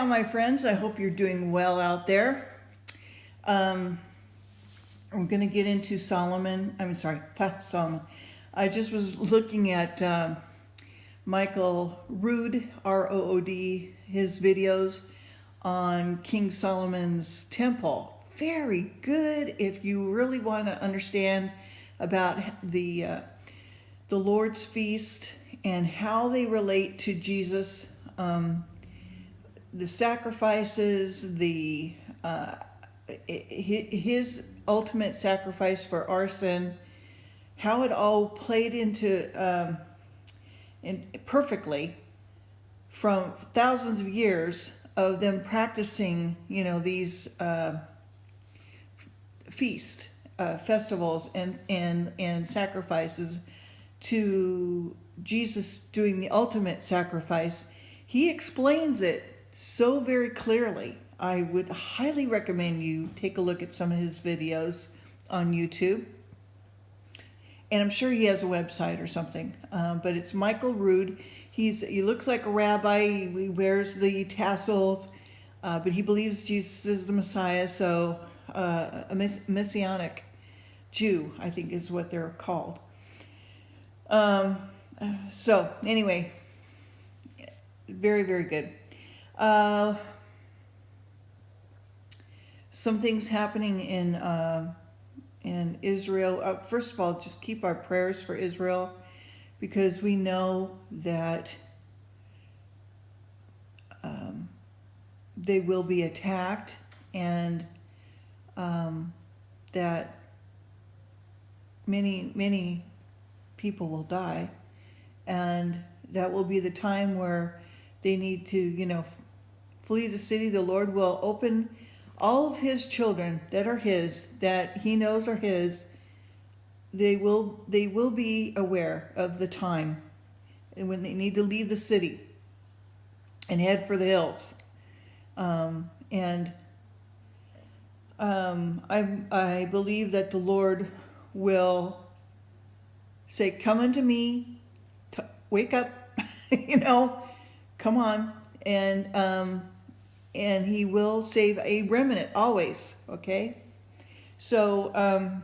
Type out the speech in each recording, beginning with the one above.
my friends. I hope you're doing well out there. We're going to get into Solomon. I just was looking at Michael Rood, R-O-O-D, his videos on King Solomon's temple. Very good if you really want to understand about the Lord's feast and how they relate to Jesus. The sacrifices, his ultimate sacrifice for our sin, how it all played into perfectly from thousands of years of them practicing, these festivals and sacrifices to Jesus doing the ultimate sacrifice. He explains it so very clearly. I would highly recommend you take a look at some of his videos on YouTube. And I'm sure he has a website or something. But it's Michael Rood. He looks like a rabbi. He wears the tassels. But he believes Jesus is the Messiah. So a Messianic Jew, I think is what they're called. So anyway, very, very good. Some things happening in Israel. First of all, just keep our prayers for Israel, because we know that they will be attacked, and that many people will die, and that will be the time where they need to, flee the city. The Lord will open all of his children that are his, that he knows are his. They will be aware of the time and when they need to leave the city and head for the hills. I believe that the Lord will say, "Come unto me, wake up," come on, and he will save a remnant always. Okay, so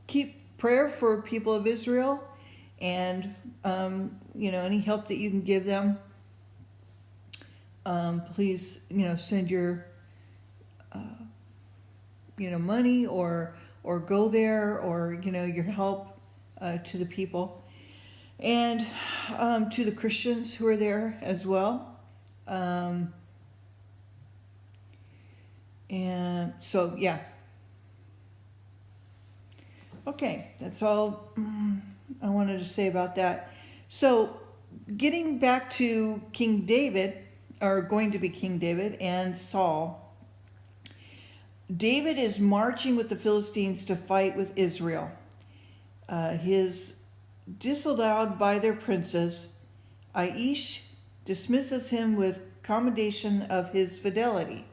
keep prayer for people of Israel, and any help that you can give them. Please, send your money or go there, or your help to the people, and to the Christians who are there as well. And so, yeah. Okay, that's all I wanted to say about that. So, getting back to King David, or going to be King David and Saul. David is marching with the Philistines to fight with Israel. His disallowed by their princess, Achish, dismisses him with commendation of his fidelity.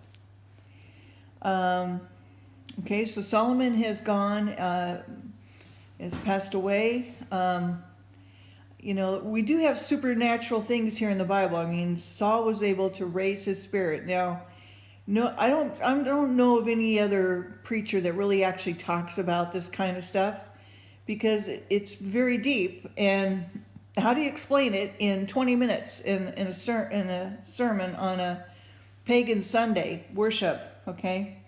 Okay, so Solomon has gone, has passed away. We do have supernatural things here in the Bible. I mean, Saul was able to raise his spirit. Now, no, I don't know of any other preacher that really actually talks about this kind of stuff, because it's very deep. And how do you explain it in 20 minutes in a sermon on a pagan Sunday worship? Okay.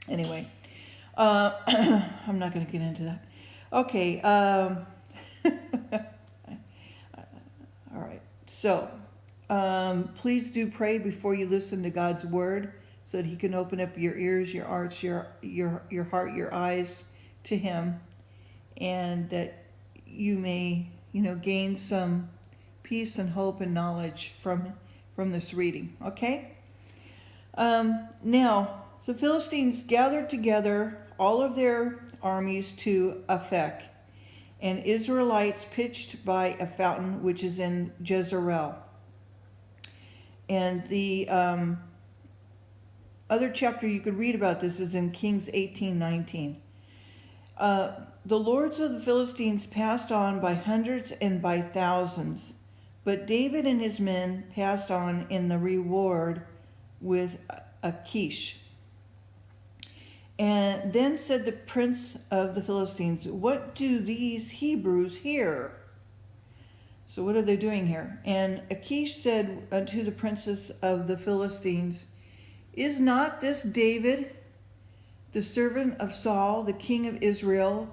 Anyway, I'm not going to get into that. Okay. All right. So, please do pray before you listen to God's word, so that he can open up your ears, your hearts, your heart, your eyes to him, and that you may, gain some peace and hope and knowledge from this reading. Okay? Now, the Philistines gathered together all of their armies to Aphek, and Israelites pitched by a fountain which is in Jezreel. And the other chapter you could read about this is in Kings 18:19. The lords of the Philistines passed on by hundreds and by thousands, but David and his men passed on in the reward with Achish. And then said the prince of the Philistines, "What do these Hebrews here?" So what are they doing here? And Achish said unto the princess of the Philistines, "Is not this David, the servant of Saul, the king of Israel,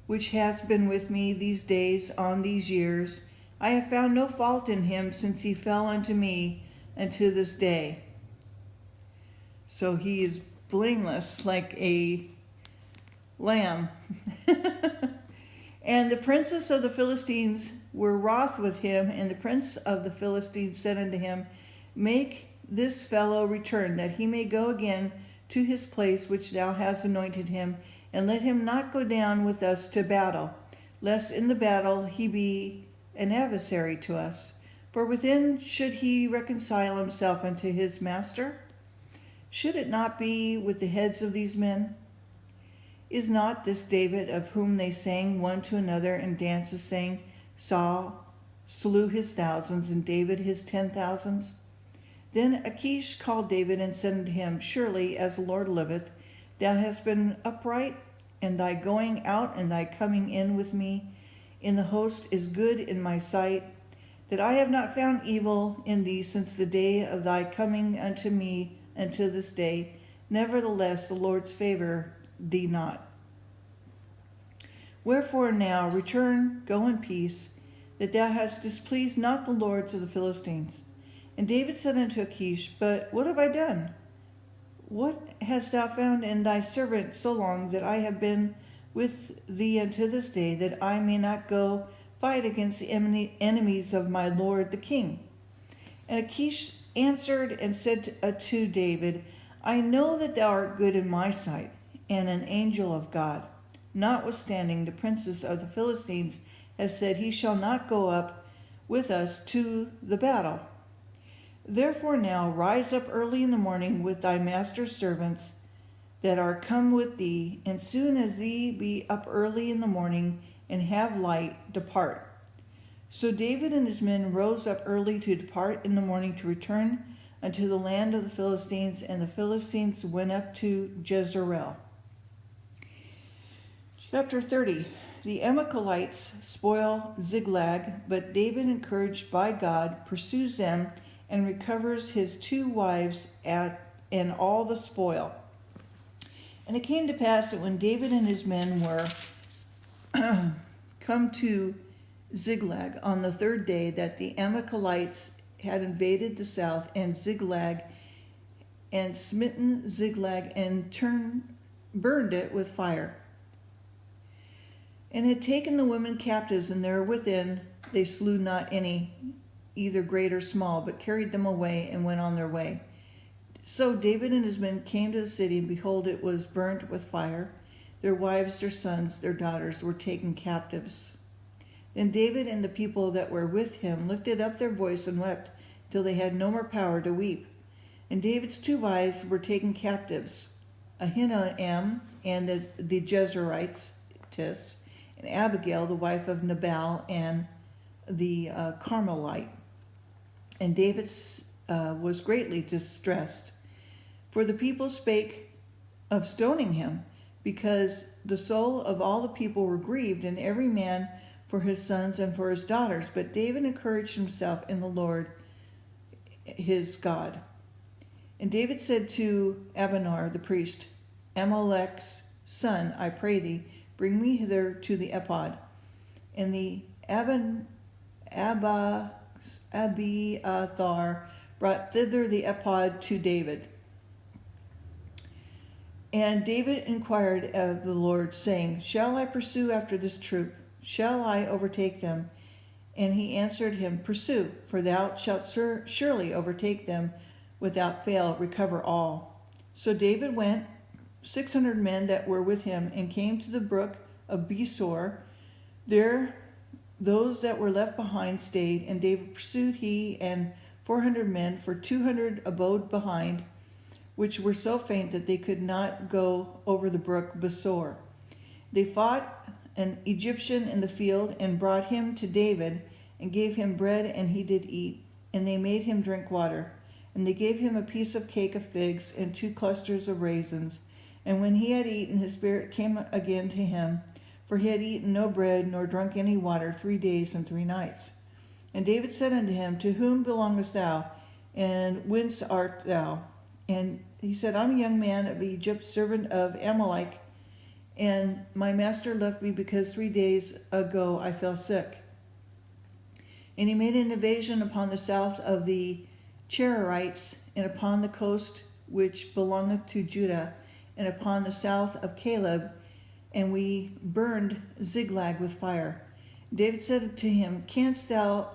which has been with me these days on these years? I have found no fault in him since he fell unto me unto this day." So he is blameless like a lamb. And the princess of the Philistines were wroth with him, and the prince of the Philistines said unto him, "Make this fellow return, that he may go again to his place which thou hast anointed him, and let him not go down with us to battle, lest in the battle he be an adversary to us. For within should he reconcile himself unto his master? Should it not be with the heads of these men? Is not this David, of whom they sang one to another in dances, saying, Saul slew his thousands, and David his 10,000s? Then Achish called David and said unto him, Surely, as the Lord liveth, thou hast been upright, and thy going out and thy coming in with me in the host is good in my sight, that I have not found evil in thee since the day of thy coming unto me unto this day. Nevertheless, the Lord's favor thee not. Wherefore now return, go in peace, that thou hast displeased not the lords of the Philistines. And David said unto Achish, But what have I done? What hast thou found in thy servant so long that I have been with thee unto this day, that I may not go fight against the enemies of my lord the king? And Achish answered and said to David, I know that thou art good in my sight, and an angel of God. Notwithstanding, the princes of the Philistines have said, He shall not go up with us to the battle. Therefore now rise up early in the morning with thy master's servants that are come with thee, and soon as thee be up early in the morning and have light, depart. So David and his men rose up early to depart in the morning to return unto the land of the Philistines, and the Philistines went up to Jezreel. Chapter 30. The Amalekites spoil Ziklag, but David, encouraged by God, pursues them and recovers his 2 wives and all the spoil. And it came to pass that when David and his men were come to Ziklag on the 3rd day, that the Amalekites had invaded the south and Ziklag, and smitten Ziklag, and burned it with fire, and had taken the women captives, and there within they slew not any, either great or small, but carried them away and went on their way. So David and his men came to the city, and behold, it was burnt with fire. Their wives, their sons, their daughters were taken captives. Then David and the people that were with him lifted up their voice and wept till they had no more power to weep. And David's 2 wives were taken captives, Ahinoam and the Jezreelitess, and Abigail, the wife of Nabal, and the Carmelite. And David was greatly distressed, for the people spake of stoning him, because the soul of all the people were grieved, and every man for his sons and for his daughters. But David encouraged himself in the Lord his God. And David said to Abner the priest, Amalek's son, I pray thee, bring me hither to the ephod. And the Abiathar brought thither the ephod to David. And David inquired of the Lord, saying, Shall I pursue after this troop? Shall I overtake them? And he answered him, Pursue, for thou shalt surely overtake them without fail, recover all. So David went, 600 men that were with him, and came to the brook of Besor. There those that were left behind stayed, and David pursued, he and 400 men, for 200 abode behind, which were so faint that they could not go over the brook Besor. They fought an Egyptian in the field, and brought him to David, and gave him bread, and he did eat, and they made him drink water. And they gave him a piece of cake of figs and 2 clusters of raisins. And when he had eaten, his spirit came again to him, for he had eaten no bread nor drunk any water 3 days and 3 nights. And David said unto him, To whom belongest thou, and whence art thou? And he said, I'm a young man of Egypt, servant of Amalek, and my master left me because 3 days ago I fell sick. And he made an invasion upon the south of the Cherarites, and upon the coast which belongeth to Judah, and upon the south of Caleb, and we burned Ziklag with fire. David said to him, Canst thou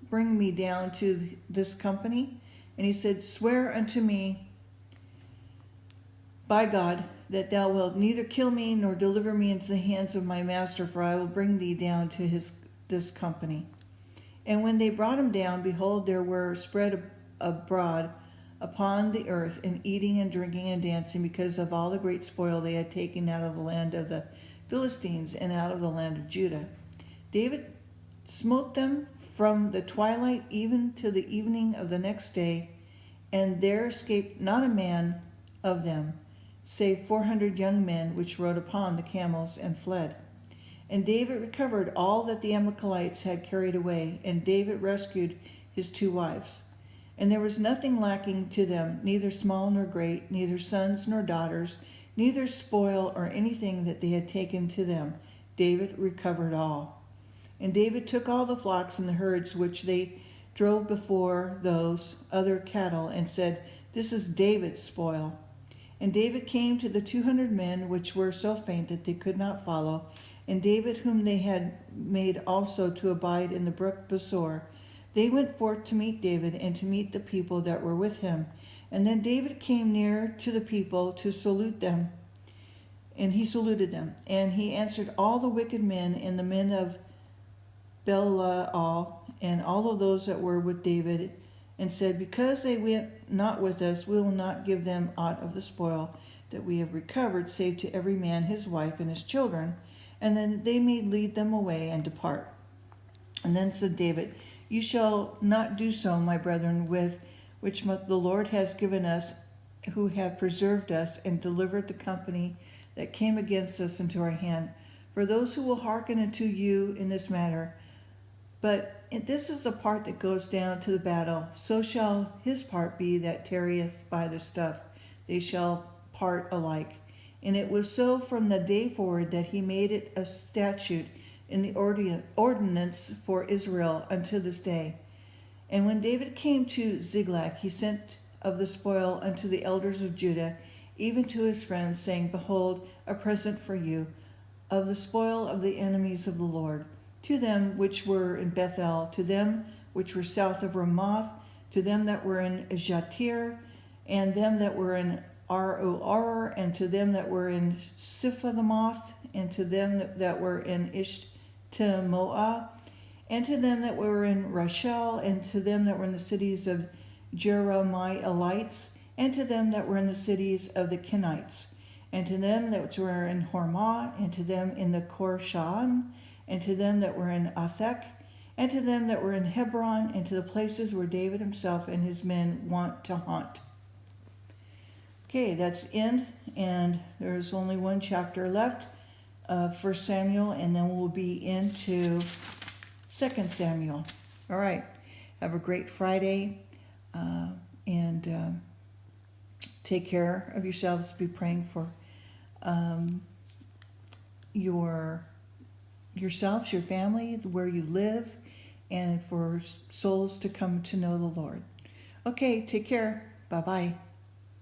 bring me down to this company? And he said, Swear unto me by God that thou wilt neither kill me nor deliver me into the hands of my master, for I will bring thee down to this company. And when they brought him down, behold, there were spread abroad upon the earth, and eating and drinking and dancing, because of all the great spoil they had taken out of the land of the Philistines and out of the land of Judah. David smote them from the twilight even to the evening of the next day, and there escaped not a man of them, save 400 young men which rode upon the camels and fled. And David recovered all that the Amalekites had carried away, and David rescued his 2 wives. And there was nothing lacking to them, neither small nor great, neither sons nor daughters, neither spoil or anything that they had taken to them. David recovered all. And David took all the flocks and the herds which they drove before those other cattle, and said, This is David's spoil. And David came to the 200 men which were so faint that they could not follow, and David, whom they had made also to abide in the brook Besor. They went forth to meet David, and to meet the people that were with him. And then David came near to the people to salute them, and he saluted them. And he answered all the wicked men, and the men of Belial, and all of those that were with David, and said, Because they went not with us, we will not give them aught of the spoil that we have recovered, save to every man his wife and his children, and then they may lead them away and depart. And then said David, You shall not do so, my brethren, with which the Lord has given us, who hath preserved us and delivered the company that came against us into our hand. For those who will hearken unto you in this matter, but this is the part that goes down to the battle, so shall his part be that tarrieth by the stuff. They shall part alike. And it was so from the day forward that he made it a statute in the ordinance for Israel unto this day. And when David came to Ziklag, he sent of the spoil unto the elders of Judah, even to his friends, saying, Behold, a present for you, of the spoil of the enemies of the Lord, to them which were in Bethel, to them which were south of Ramoth, to them that were in Jatir, and them that were in Aroer, and to them that were in Siphamoth, and to them that were in Ishtemoa, and to them that were in Rachel, and to them that were in the cities of Jerahmeelites, and to them that were in the cities of the Kenites, and to them that were in Hormah, and to them in the Korshan, and to them that were in Athek, and to them that were in Hebron, and to the places where David himself and his men wont to haunt. Okay, that's end, and there's only one chapter left of 1 Samuel, and then we'll be into 2 Samuel. All right, have a great Friday, and take care of yourselves. Be praying for yourselves, your family, where you live, and for souls to come to know the Lord. Okay, take care. Bye-bye.